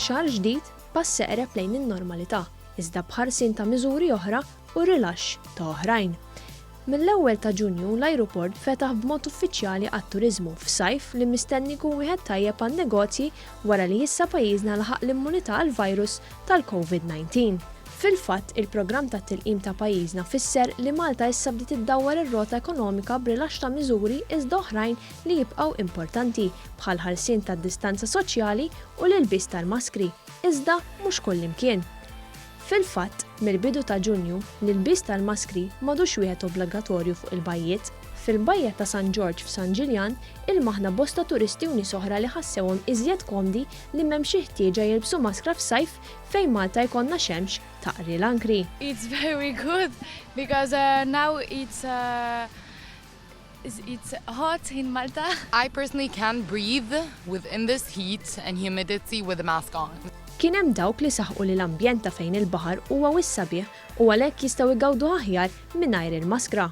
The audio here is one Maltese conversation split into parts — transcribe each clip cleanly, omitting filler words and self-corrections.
Xahar ġdid pass eqreb lejn in-normalità, iżda b'ħarsien ta' miżuri oħra u rilaxx ta' oħrajn. Mill-ewwel ta' Ġunju l-ajruport fetaħ b'mod uffiċjali għat-turiżmu f'sajf li mistenni jkun wieħed tajjeb għan-negozji wara li issa pajjiżna laħaq l-immunità għall-virus tal-COVID-19. Fil-fatt, il-programm tat-tilqim ta' pajjiżna fisser li Malta issa bdiet iddawwar ir-rota ekonomika b'rilaxx ta' miżuri iżda oħrajn li jibqgħu importanti bħall-ħarsien tad-distanza soċjali u l-ilbies tal-maskri, iżda mhux kullimkien. Fil-fatt, mill-bidu ta' Ġunju, l-ilbies tal-maskri m'għadux wieħed obbligatorju fuq il-bajjiet. Fil-bajja ta' San George f'San Ġiljan, ilmaħna bosta turisti u nies oħra li ħassewhom iżjed komdi li m'hemm xi ħtieġa jilbsu maskra f'sajf fejn Malta jkollna xemx taqri l-ankri. It's very good because now it's hot in Malta. I personally can't breathe within this heat and humidity with a mask on. Kien hemm dawk li saħqu li l-ambjent ta' fejn il-baħar huwa wis-sabiħ u għalhekk jistgħu jgawdu aħjar mingħajr il-maskra.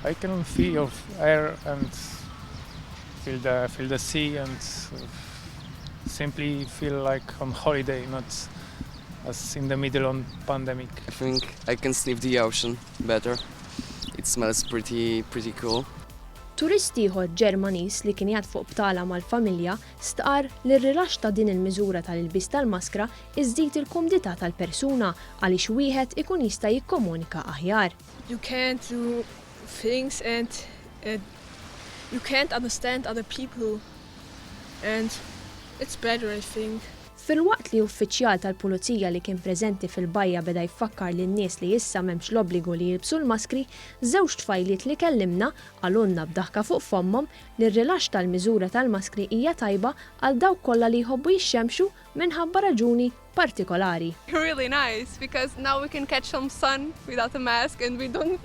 I can feel air and feel the sea and simply feel like on holiday, not as in the middle of pandemic. I think I can sniff the ocean better. It smells pretty cool. Turisti ieħor Ġermaniż li kien jgħid fuq btala mal-familja stqar li r-rilaxx ta' din il-miżura tal-ilbies tal-maskra iżżid il-kumdità tal-persuna għaliex wieħed ikun jista' jikkomunika aħjar. You can't do things and you can't understand other people and it's better, I think. Fil-waqt li uffiċjal tal-pulizija li kien preżenti fil-bajja beda jfakkar lin-nies li issa m'hemmx l-obbligu li jilbsu l-maskri, żewġ tfajliet li kellimna għalunna b'daħka fuq fommhom li r-rilaxx tal-miżura tal-maskri hija tajba għal dawk kollha li jħobbu jixxemxu minħabba raġuni partikolari. Really nice because now we can catch some sun without a mask and we don't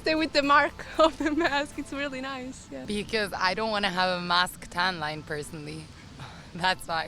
stay with the mark of the mask. It's really nice. Yeah. Because I don't want to have a mask tan line personally. That's why.